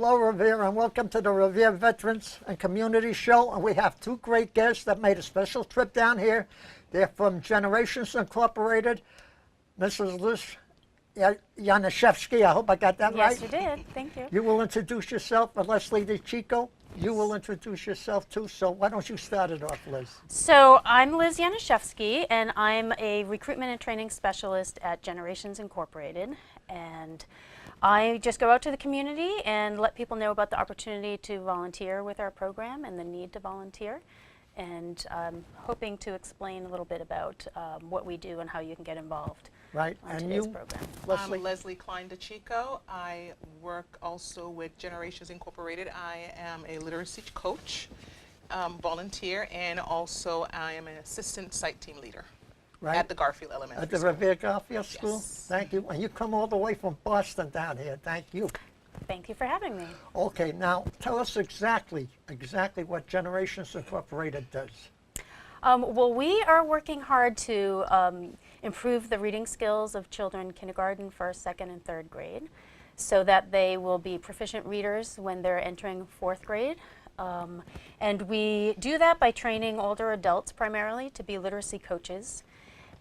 Hello, Revere, and welcome to the Revere Veterans and Community Show. And we have two great guests that made a special trip down here. They're from Generations Incorporated. Mrs. Liz Yanishevsky, I hope I got that right. Yes, you did. Thank you. You will introduce yourself, and Clyne DeCicco. You will introduce yourself too, so why don't you start it off, Liz? So I'm Liz Yanishevsky, and I'm a recruitment and training specialist at Generations Incorporated. And I just go out to the community and let people know about the opportunity to volunteer with our program and the need to volunteer. And I'm hoping to explain a little bit about what we do and how you can get involved. Right, on and today's you, program. Leslie? I'm Clyne DeCicco. I work also with Generations Incorporated. I am a literacy coach, volunteer, and also I am an assistant site team leader at the Garfield Elementary School. At the Revere Garfield School? Yes. Thank you. And you come all the way from Boston down here. Thank you. Thank you for having me. Okay, now tell us exactly what Generations Incorporated does. Well, we are working hard to improve the reading skills of children kindergarten, first, second, and third grade so that they will be proficient readers when they're entering fourth grade. And we do that by training older adults primarily to be literacy coaches.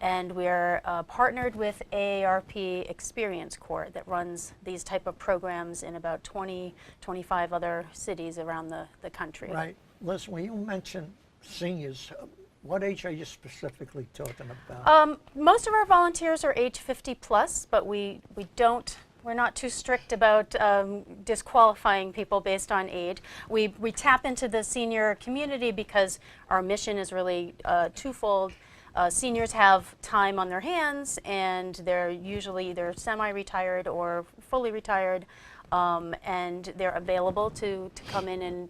And we are partnered with AARP Experience Corps that runs these type of programs in about 20, 25 other cities around the country. Right. Liz, when you mention seniors, what age are you specifically talking about? Most of our volunteers are age 50 plus, but we're not too strict about disqualifying people based on age. We tap into the senior community because our mission is really twofold. Seniors have time on their hands, and they're usually either semi-retired or fully retired, and they're available to come in and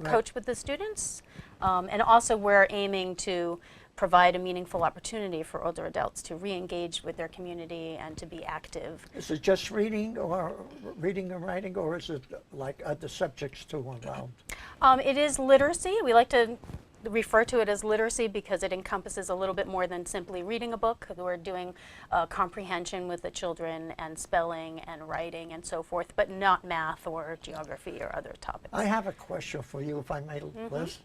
coach with the students. And also we're aiming to provide a meaningful opportunity for older adults to re-engage with their community and to be active. Is it just reading and writing, or is it like other subjects too involved? It is literacy. We like to refer to it as literacy because it encompasses a little bit more than simply reading a book. We're doing comprehension with the children and spelling and writing and so forth, but not math or geography or other topics. I have a question for you, if I may, Liz.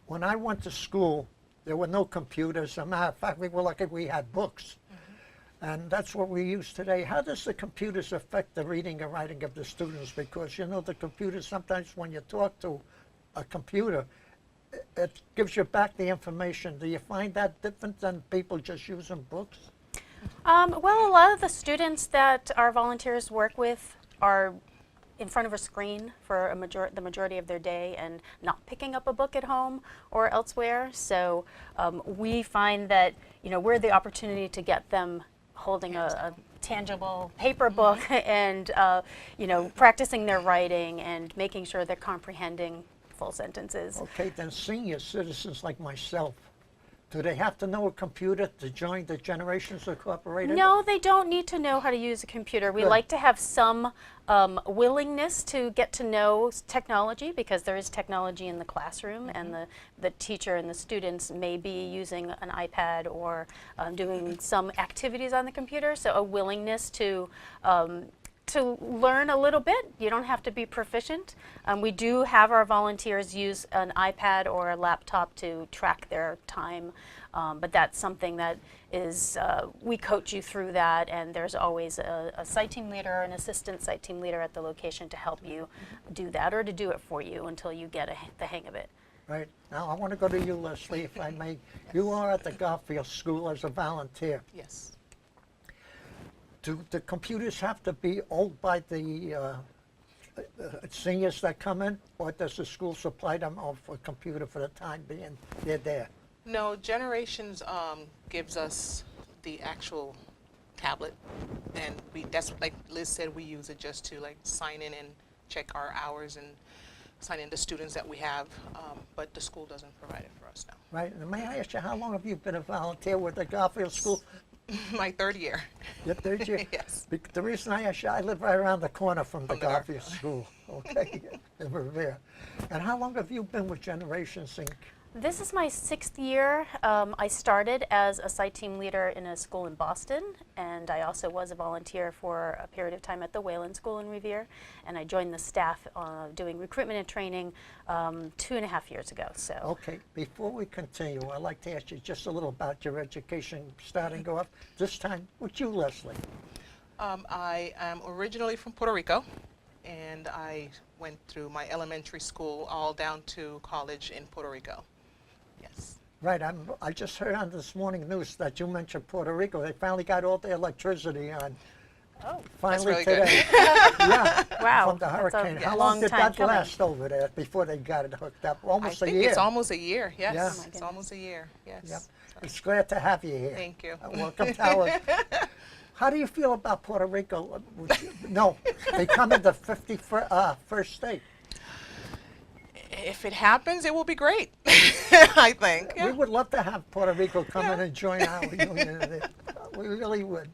When I went to school, there were no computers. As a matter of fact, we were lucky we had books. And that's what we use today. How does the computers affect the reading and writing of the students? Because, you know, the computers, sometimes when you talk to a computer, it gives you back the information. Do you find that different than people just using books? Well, a lot of the students that our volunteers work with are in front of a screen for the majority of their day and not picking up a book at home or elsewhere. So we find that, you know, we're the opportunity to get them holding a tangible paper book and, you know, practicing their writing and making sure they're comprehending full sentences. Okay, then senior citizens like myself, do they have to know a computer to join the Generations Incorporated? No, they don't need to know how to use a computer. We like to have some willingness to get to know technology because there is technology in the classroom and the teacher and the students may be using an iPad or doing some activities on the computer. So a willingness to learn a little bit. You don't have to be proficient. We do have our volunteers use an iPad or a laptop to track their time, but that's something that is, we coach you through that, and there's always a site team leader, an assistant site team leader at the location to help you do that or to do it for you until you get the hang of it. Right. Now I want to go to you, Leslie, if I may. You are at the Garfield School as a volunteer. Yes. Do the computers have to be owned by the seniors that come in, or does the school supply them a computer for the time being they're there? No, Generations gives us the actual tablet, and that's like Liz said, we use it just to like sign in and check our hours and sign in the students that we have, but the school doesn't provide it for us now. Right. And may I ask you, how long have you been a volunteer with the Garfield School? My third year. Your third year? Yes. The reason I asked you, I live right around the corner from the Garfield School, okay, in Revere. And how long have you been with Generations Inc.? This is my 6th year. I started as a site team leader in a school in Boston, and I also was a volunteer for a period of time at the Whalen School in Revere, and I joined the staff doing recruitment and training 2.5 years ago. So. Okay, before we continue, I'd like to ask you just a little about your education starting off. This time with you, Leslie. I am originally from Puerto Rico, and I went through my elementary school all down to college in Puerto Rico. Yes. Right, I just heard on this morning news that you mentioned Puerto Rico. They finally got all the electricity on. Oh, Finally that's really today. good. Yeah, wow. from the That's a hurricane. How long long did time that coming. last over there before they got it hooked up? Almost I a think year. it's almost a year. Yes, Yeah. Oh my it's goodness. almost a year. Yes. Yep. So, It's glad to have you here. thank you. Welcome to our. How do you feel about Puerto Rico? No, becoming the 51st state. If it happens, it will be great. I think. We would love to have Puerto Rico come in and join our union. We really would.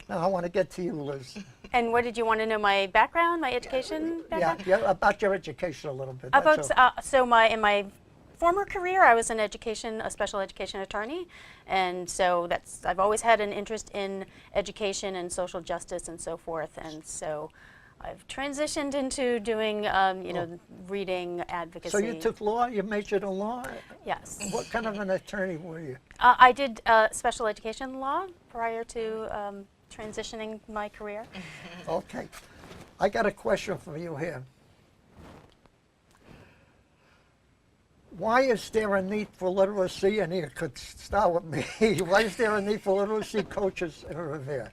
Now I want to get to you, Liz. And what did you want to know? My background, my education background? Yeah, about your education a little bit. that's About all. so in my former career, I was a special education attorney, and so I've always had an interest in education and social justice and so forth, and so I've transitioned into doing reading advocacy. So you took law. You majored in law. Yes. What kind of an attorney were you? I did special education law prior to transitioning my career. Okay. I got a question for you here. Why is there a need for literacy, and you could start with me, why is there a need for literacy coaches in Revere?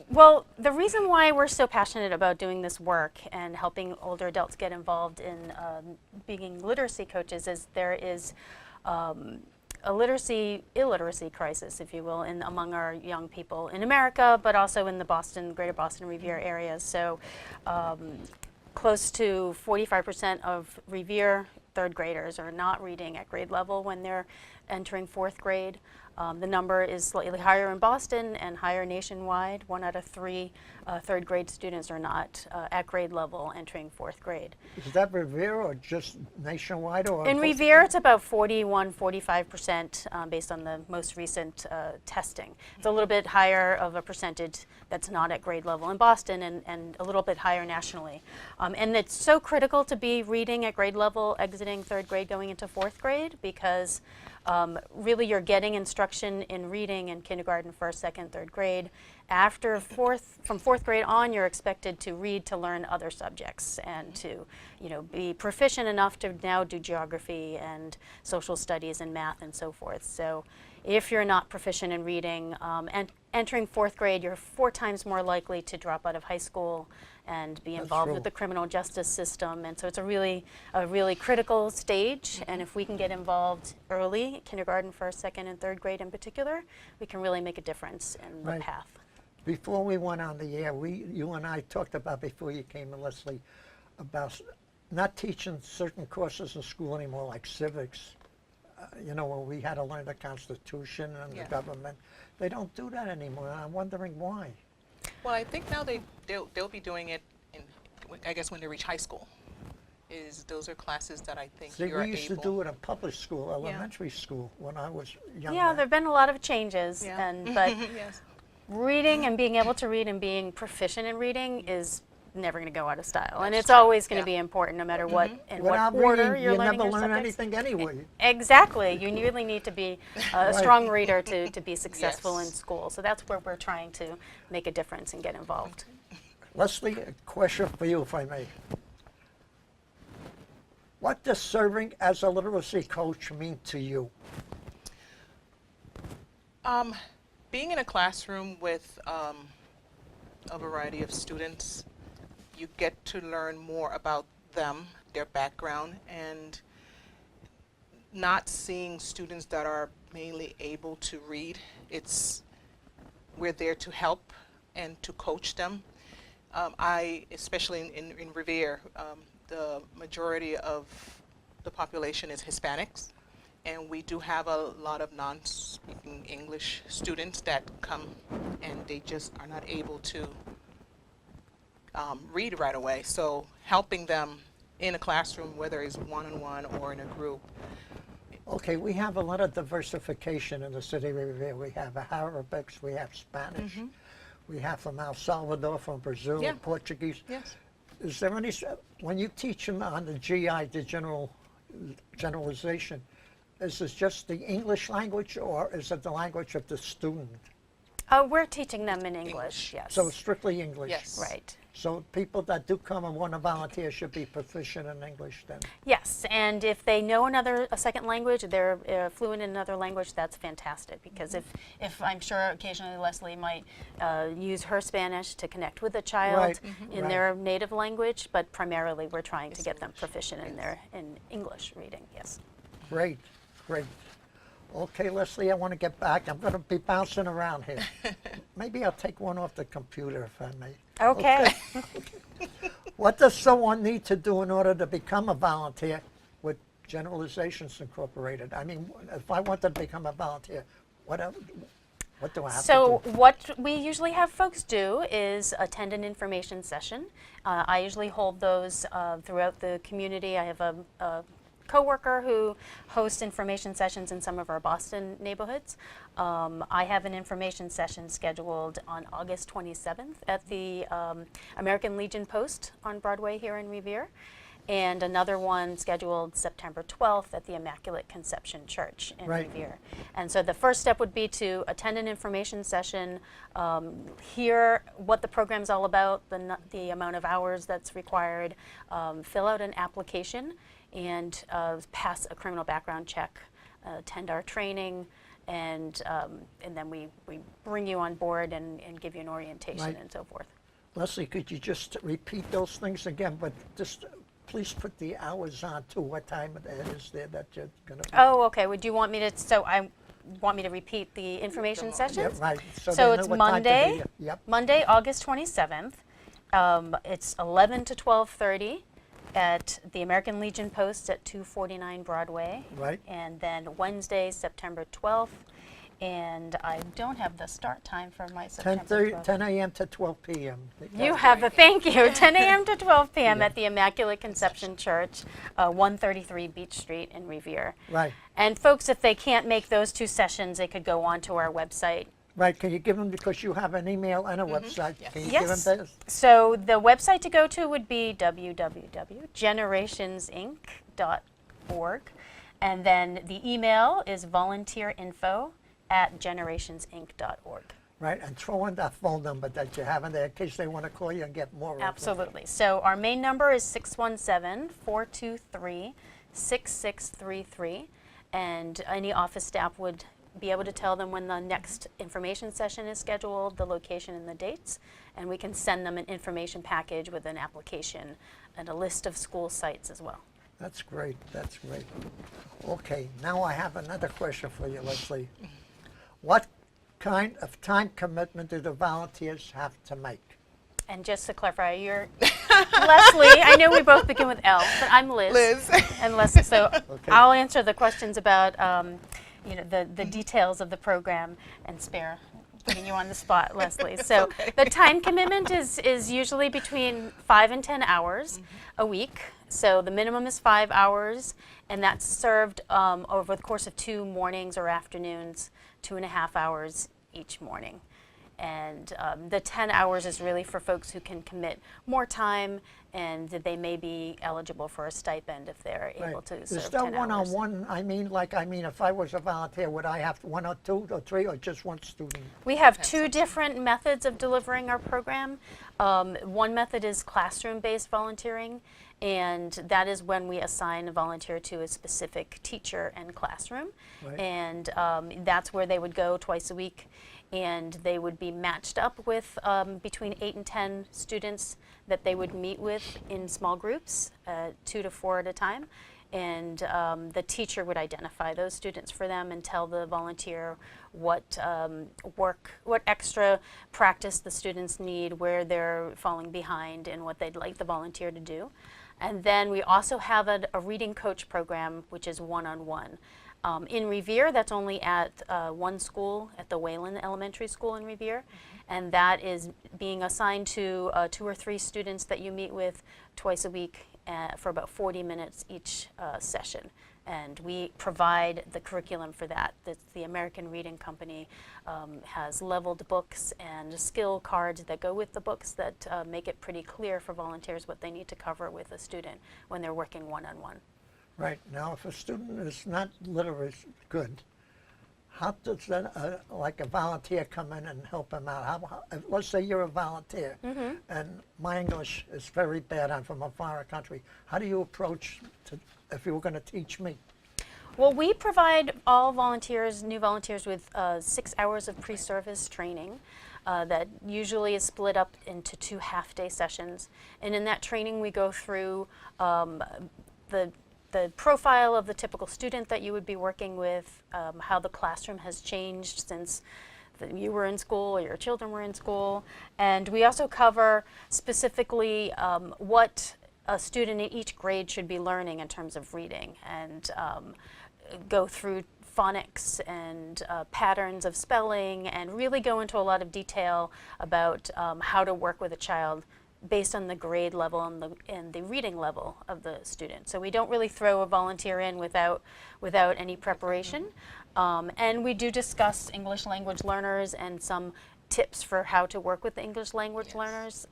Well, the reason why we're so passionate about doing this work and helping older adults get involved in being literacy coaches is there is a illiteracy crisis, if you will, among our young people in America, but also in the greater Boston, Revere areas. So close to 45% of Revere third graders are not reading at grade level when they're entering 4th grade. The number is slightly higher in Boston and higher nationwide. 1 out of 3 third grade students are not at grade level entering 4th grade. Is that Revere or just nationwide? Or In Revere, it's about 45% based on the most recent testing. It's a little bit higher of a percentage that's not at grade level in Boston and a little bit higher nationally. And it's so critical to be reading at grade level, exiting 3rd grade, going into 4th grade, because really you're getting instruction in reading in kindergarten, 1st, 2nd, 3rd grade. From 4th grade on, you're expected to read to learn other subjects and to, be proficient enough to now do geography and social studies and math and so forth. So if you're not proficient in reading and entering 4th grade, you're 4 times more likely to drop out of high school and be involved with the criminal justice system. And so it's a really critical stage. And if we can get involved early, kindergarten, 1st, 2nd, and 3rd grade in particular, we can really make a difference in the path. Before we went on the air, you and I talked about, before you came in, Leslie, about not teaching certain courses in school anymore, like civics. When we had to learn the Constitution and the government. They don't do that anymore, and I'm wondering why. Well, I think now they'll be doing it I guess when they reach high school. Those are classes that I think you're we used to do it in public school, elementary school, when I was younger. Yeah, there have been a lot of changes, but yes. reading and being able to read and being proficient in reading is never going to go out of style, and That's it's true. always going to be important, no matter what and Without what order reading, you're you learning never your learn subjects. anything anyway. Exactly, you really need to be a strong reader to be successful in Yes. school. So that's where we're trying to make a difference and get involved. Leslie, a question for you, if I may. What does serving as a literacy coach mean to you? Being in a classroom with a variety of students, you get to learn more about them, their background, and not seeing students that are mainly able to read. We're there to help and to coach them. Especially in Revere, the majority of the population is Hispanics, and we do have a lot of non-speaking English students that come and they just are not able to read right away. So helping them in a classroom, whether it's one-on-one or in a group. Okay, we have a lot of diversification in the city of Revere. We have Arabics, we have Spanish, we have from El Salvador, from Brazil, Yeah. Portuguese. Yes. Is there any, when you teach them on the GI, the generalization, is this just the English language or is it the language of the student? We're teaching them in English, English. yes. So it's strictly English? Yes. Right. So people that do come and want to volunteer should be proficient in English then? Yes, and if they know a second language, they're fluent in another language, that's fantastic. Because if I'm sure occasionally Leslie might use her Spanish to connect with a child Right. in Right. their native language, but primarily we're trying to get them proficient in English reading. Yes. Great, great. Okay, Leslie, I want to get back. I'm going to be bouncing around here. Maybe I'll take one off the computer if I may. Okay. What does someone need to do in order to become a volunteer with Generalizations Incorporated? I mean, if I wanted to become a volunteer, what do I have So to do? what we usually have folks do is attend an information session. I usually hold those throughout the community. I have a coworker who hosts information sessions in some of our Boston neighborhoods. I have an information session scheduled on August 27th at the American Legion Post on Broadway here in Revere, and another one scheduled September 12th at the Immaculate Conception Church in Right. Revere. And so the first step would be to attend an information session, hear what the program's all about, the amount of hours that's required, fill out an application, and pass a criminal background check, attend our training, and then we bring you on board and give you an orientation Right. and so forth. Leslie, could you just repeat those things again, but just please put the hours on too, what time it is there that you're going to be. Oh, okay. Would you want me to? So I want me to repeat the information Yeah, sessions. right. So they know it's what time to be Monday. there. Yep. Monday, August 27th. It's 11 to 12:30 at the American Legion Post at 249 Broadway. Right. And then Wednesday, September 12th. And I don't have the start time for my September 12th. 10 a.m. to 12 p.m. You have the, thank you, 10 a.m. to 12 p.m. at the Immaculate Conception Church, 133 Beach Street in Revere. Right. And folks, if they can't make those two sessions, they could go on to our website. Right, can you give them, because you have an email and a website, Yes. can you Yes. give them this? So the website to go to would be www.generationsinc.org. And then the email is volunteerinfo@generationsinc.org. Right, and throw in that phone number that you have in there in case they want to call you and get more information. Absolutely. So our main number is 617-423-6633. And any office staff would be able to tell them when the next information session is scheduled, the location and the dates, and we can send them an information package with an application and a list of school sites as well. That's great, that's great. Okay, now I have another question for you, Leslie. What kind of time commitment do the volunteers have to make? And just to clarify, you're Leslie. I know we both begin with L, but I'm Liz. Liz. And Leslie. So Okay. I'll answer the questions about the details of the program and spare putting you on the spot, Leslie. So the time commitment is usually between 5 and 10 hours a week. So the minimum is 5 hours, and that's served over the course of 2 mornings or afternoons, 2.5 hours each morning. And the 10 hours is really for folks who can commit more time, and that they may be eligible for a stipend if they're able to serve 10 hours. Is that one-on-one, I mean, if I was a volunteer, would I have 1 or 2 or 3 or just one student? We have 2 different methods of delivering our program. One method is classroom-based volunteering, and that is when we assign a volunteer to a specific teacher and classroom. Right. And that's where they would go twice a week, and they would be matched up with between 8 and 10 students that they would meet with in small groups, 2 to 4 at a time. And the teacher would identify those students for them and tell the volunteer what what extra practice the students need, where they're falling behind, and what they'd like the volunteer to do. And then we also have a reading coach program, which is one-on-one. In Revere, that's only at one school, at the Wayland Elementary School in Revere, and that is being assigned to 2 or 3 students that you meet with twice a week for about 40 minutes each session. And we provide the curriculum for that. The American Reading Company has leveled books and skill cards that go with the books that make it pretty clear for volunteers what they need to cover with a student when they're working one-on-one. Right. Now, if a student is not literally good, how does that, like a volunteer come in and help them out? Let's say you're a volunteer, and my English is very bad. I'm from a foreign country. How do you approach if you were going to teach me? Well, we provide all volunteers, new volunteers, with 6 hours of pre-service training that usually is split up into 2 half-day sessions. And in that training, we go through the profile of the typical student that you would be working with, how the classroom has changed since you were in school or your children were in school. And we also cover specifically what a student in each grade should be learning in terms of reading, and go through phonics and patterns of spelling, and really go into a lot of detail about how to work with a child based on the grade level and the reading level of the student. So we don't really throw a volunteer in without any preparation. And we do discuss English language learners and some tips for how to work with the English language learners.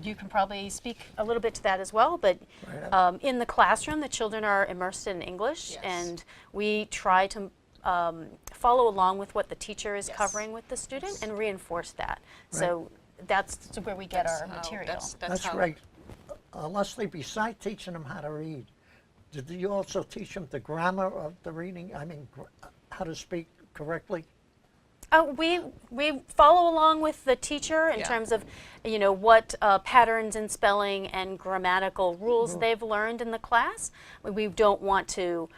You can probably speak a little bit to that as well, but in the classroom, the children are immersed in English, and we try to follow along with what the teacher is covering with the student and reinforce that. So that's where we get our material. That's great. Leslie, besides teaching them how to read, did you also teach them the grammar of the reading? I mean, how to speak correctly? We follow along with the teacher in terms of, what patterns in spelling and grammatical rules they've learned in the class. We don't want to,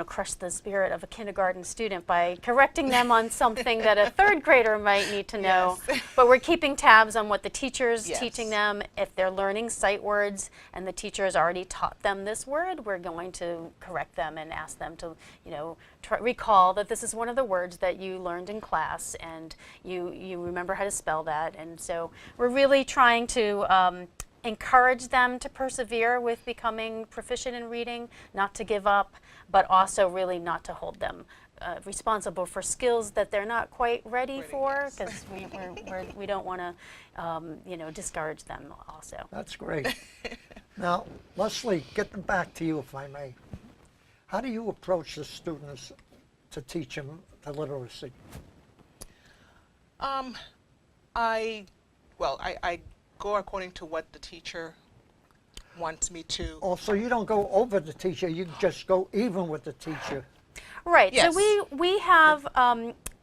crush the spirit of a kindergarten student by correcting them on something that a third grader might need to know. But we're keeping tabs on what the teacher's teaching them. If they're learning sight words and the teacher has already taught them this word, we're going to correct them and ask them to, recall that this is one of the words that you learned in class, and you remember how to spell that. And so we're really trying to encourage them to persevere with becoming proficient in reading, not to give up, but also really not to hold them responsible for skills that they're not quite ready for, because we don't want to discourage them also. That's great. Now, Leslie, getting back to you, if I may. How do you approach the students to teach them the literacy? I go according to what the teacher wants me to. Oh, so you don't go over the teacher, you just go even with the teacher. Right. Yes. So we have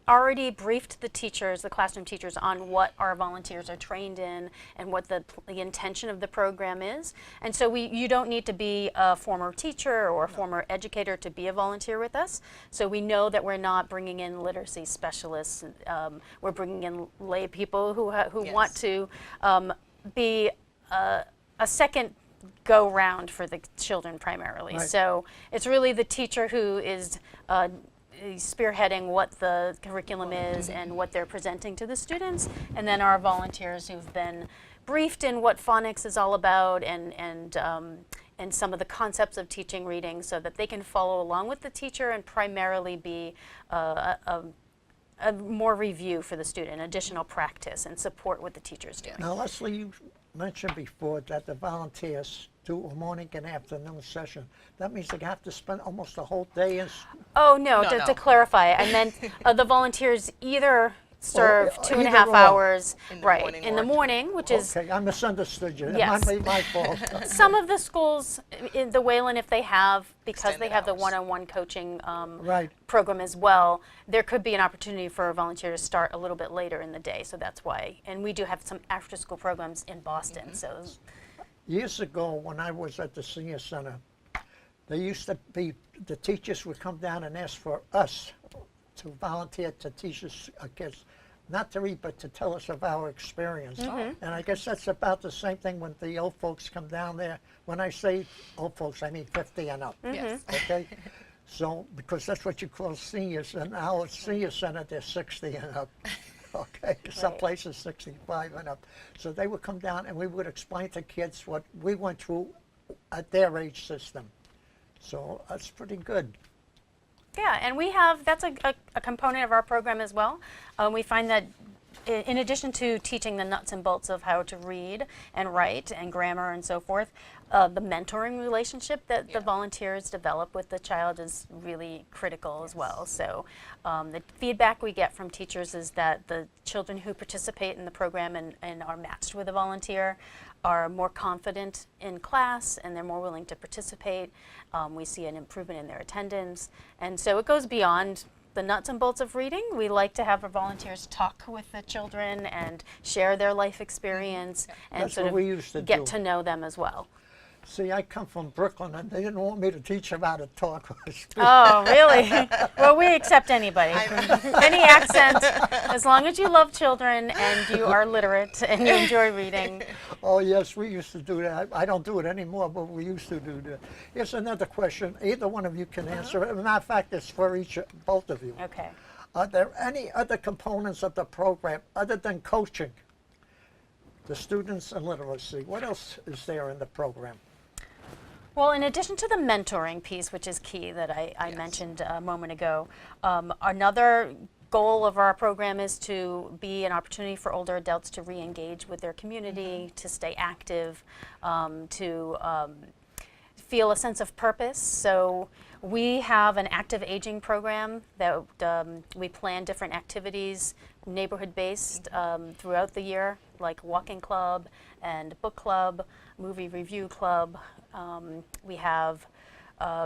already briefed the teachers, the classroom teachers, on what our volunteers are trained in and what the intention of the program is. And so you don't need to be a former teacher or a former educator to be a volunteer with us. So we know that we're not bringing in literacy specialists. We're bringing in lay people who want to be a second go round for the children primarily. Right. So it's really the teacher who is spearheading what the curriculum is and what they're presenting to the students, and then our volunteers who've been briefed in what phonics is all about and some of the concepts of teaching reading, so that they can follow along with the teacher and primarily be a more review for the student, additional practice and support what the teacher's doing. Now, Leslie, you mentioned before that the volunteers do a morning and afternoon session. That means they have to spend almost a whole day in. Oh, no, No, to clarify, I meant the volunteers either serve either 2.5 or. hours, In the right, morning in the or morning, which is Okay, I misunderstood you. Yes. It might be my fault. some of the schools in the Wayland, if they have, because they Extended have the hours. one-on-one coaching Right. program as well, there could be an opportunity for a volunteer to start a little bit later in the day, so that's why. And we do have some after-school programs in Boston, so. Years ago, when I was at the senior center, there used to be, the teachers would come down and ask for us to volunteer to teach us kids, not to read, but to tell us of our experience. And I guess that's about the same thing when the old folks come down there. When I say old folks, I mean 50 and up. Yes. Okay? So, because that's what you call seniors, and our senior center, they're 60 and up. Okay, some places 65 and up. So they would come down and we would explain to kids what we went through at their age system. So that's pretty good. Yeah, and we have, that's a component of our program as well. We find that in addition to teaching the nuts and bolts of how to read and write and grammar and so forth, the mentoring relationship that the volunteers develop with the child is really critical as well. So the feedback we get from teachers is that the children who participate in the program and are matched with a volunteer are more confident in class and they're more willing to participate. We see an improvement in their attendance. And so it goes beyond the nuts and bolts of reading. We like to have our volunteers talk with the children and share their life experience and That's sort what of we used to get do. to know them as well. See, I come from Brooklyn, and they didn't want me to teach them how to talk. Oh, really? Well, we accept anybody, any accent, as long as you love children and you are literate and you enjoy reading. Oh, yes, we used to do that. I don't do it anymore, but we used to do that. Here's another question. Either one of you can answer it. As a matter of fact, it's for both of you. Okay. Are there any other components of the program other than coaching the students and literacy? What else is there in the program? Well, in addition to the mentoring piece, which is key that I mentioned a moment ago, another goal of our program is to be an opportunity for older adults to re-engage with their community, to stay active, to feel a sense of purpose. So we have an active aging program that we plan different activities, neighborhood-based, throughout the year, like walking club and book club, movie review club. We have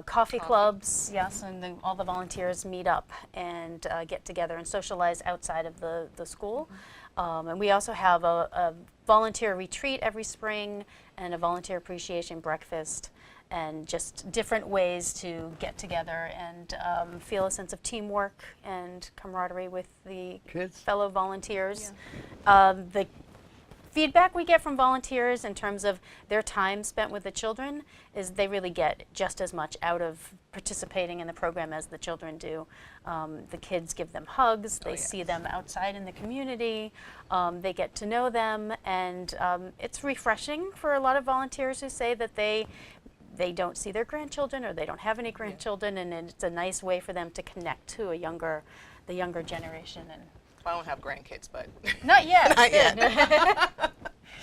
coffee clubs, yes, and all the volunteers meet up and get together and socialize outside of the school. And we also have a volunteer retreat every spring and a volunteer appreciation breakfast, and just different ways to get together and feel a sense of teamwork and camaraderie with the Kids? fellow volunteers. The feedback we get from volunteers in terms of their time spent with the children is they really get just as much out of participating in the program as the children do. The kids give them hugs, they see them outside in the community, they get to know them, and it's refreshing for a lot of volunteers who say that they don't see their grandchildren or they don't have any grandchildren, and it's a nice way for them to connect to the younger generation. And I don't have grandkids, but not yet. Not yet.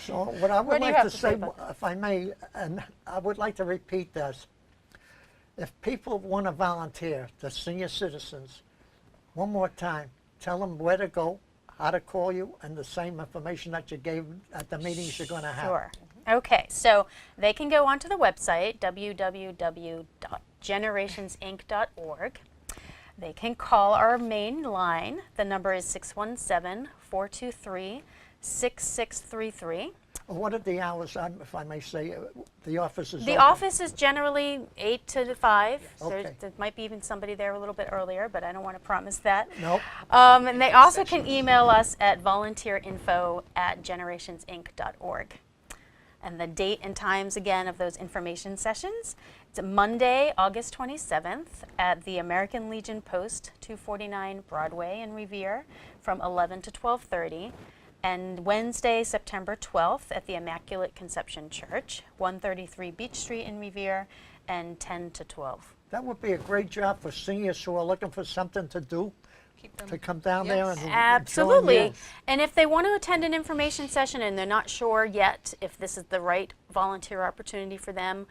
So what I would do you like have to to say say, about that? if I may, and I would like to repeat this. If people want to volunteer, the senior citizens, one more time, tell them where to go, how to call you, and the same information that you gave at the meetings you're going to have. Sure. Okay, so they can go onto the website, www.generationsinc.org. They can call our main line. The number is 617-423-6633. What are the hours, if I may say, the office is The open? office is generally 8 to 5. Okay. There might be even somebody there a little bit earlier, but I don't want to promise that. Nope. And they also can email us at volunteerinfo@generationsinc.org. And the date and times, again, of those information sessions, it's Monday, August 27th at the American Legion Post, 249 Broadway in Revere, from 11 to 12:30. And Wednesday, September 12th at the Immaculate Conception Church, 133 Beach Street in Revere, and 10 to 12. That would be a great job for seniors who are looking for something to do, keep them. to come down there and Absolutely. join you. And if they want to attend an information session and they're not sure yet if this is the right volunteer opportunity for them,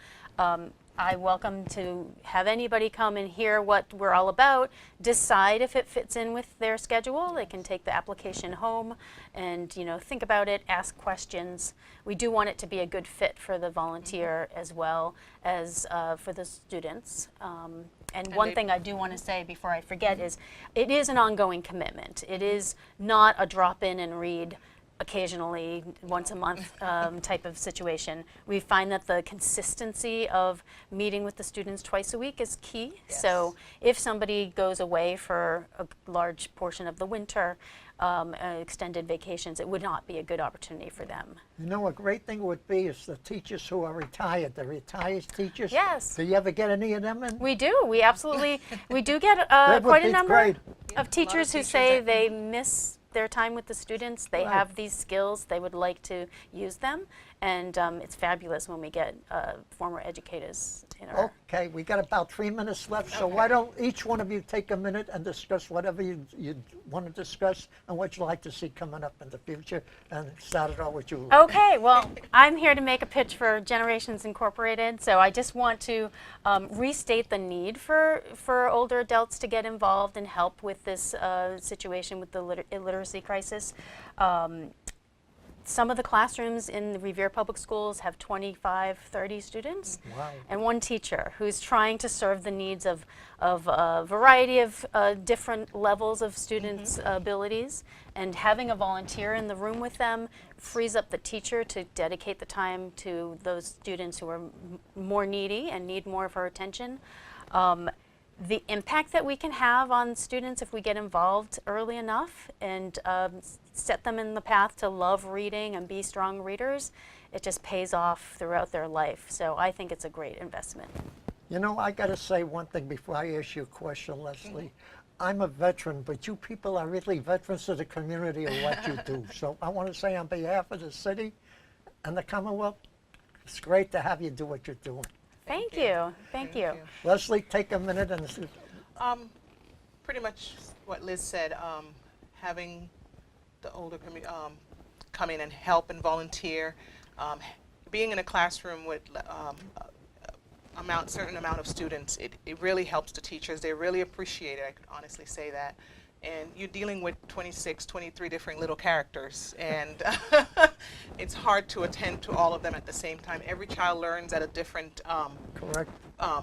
I welcome to have anybody come and hear what we're all about, decide if it fits in with their schedule. They can take the application home and think about it, ask questions. We do want it to be a good fit for the volunteer as well as for the students. And one thing I do want to say before I forget is it is an ongoing commitment. It is not a drop in and read occasionally, once a month type of situation. We find that the consistency of meeting with the students twice a week is key. Yes. So if somebody goes away for a large portion of the winter, extended vacations, it would not be a good opportunity for them. You know, a great thing would be is the teachers who are retired, the retired teachers. Yes. Do you ever get any of them in? We do. We absolutely, we do get That would quite a be number great. of teachers who say they miss their time with the students. They Right. have these skills. They would like to use them. And it's fabulous when we get former educators in our... Okay, we got about 3 minutes left, so Okay. why don't each one of you take a minute and discuss whatever you want to discuss and what you'd like to see coming up in the future, and start it all with you. Okay, well, I'm here to make a pitch for Generations Incorporated, so I just want to restate the need for older adults to get involved and help with this situation with the illiteracy crisis. Some of the classrooms in the Revere Public Schools have 25, 30 students, Wow. and one teacher who's trying to serve the needs of a variety of different levels of students' abilities. And having a volunteer in the room with them frees up the teacher to dedicate the time to those students who are more needy and need more of her attention. The impact that we can have on students if we get involved early enough and set them in the path to love reading and be strong readers, it just pays off throughout their life. So I think it's a great investment. You know, I got to say one thing before I ask you a question, Leslie. I'm a veteran, but you people are really veterans of the community of what you do. So I want to say on behalf of the city and the Commonwealth, it's great to have you do what you're doing. Thank you. Thank you. Leslie, take a minute and Pretty much what Liz said, having the older community come in and help and volunteer, being in a classroom with certain amount of students, it really helps the teachers. They really appreciate it, I could honestly say that. And you're dealing with 26, 23 different little characters, and it's hard to attend to all of them at the same time. Every child learns at a different correct.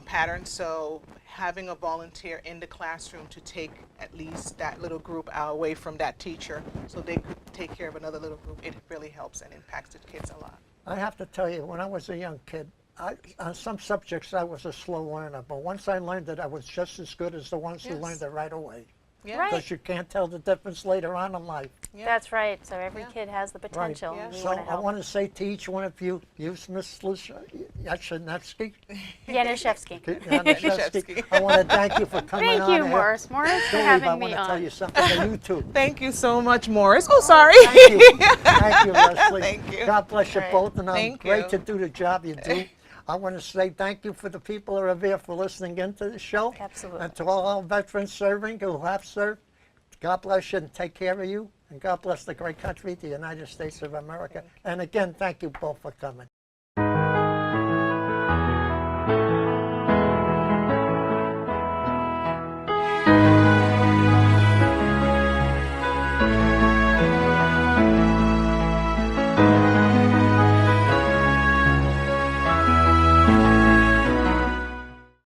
pattern, so having a volunteer in the classroom to take at least that little group away from that teacher so they could take care of another little group, it really helps and impacts the kids a lot. I have to tell you, when I was a young kid, on some subjects I was a slow learner, but once I learned it, I was just as good as the ones who Yes. learned it right away. Yeah. Right. Because you can't tell the difference later on in life. Yeah. That's right. So every Yeah. kid has the potential. Yeah. And we So want to I help. want to say to each one of you, Ms. Yanishevsky, Yanishevsky. Yanishevsky. I want to thank you for coming on. Thank you, here. Morris. Morris, for Dave, having I me want to tell on. you something to you too. Thank you so much, Morris. Oh, sorry. Thank you. Thank you, Leslie. Thank you. God bless you Great. both, and I'm Thank great you. to do the job you do. I want to say thank you for the people of Revere for listening into the show. Absolutely. And to all our veterans serving who have served, God bless you and take care of you. And God bless the great country, the United States of America. And again, thank you both for coming.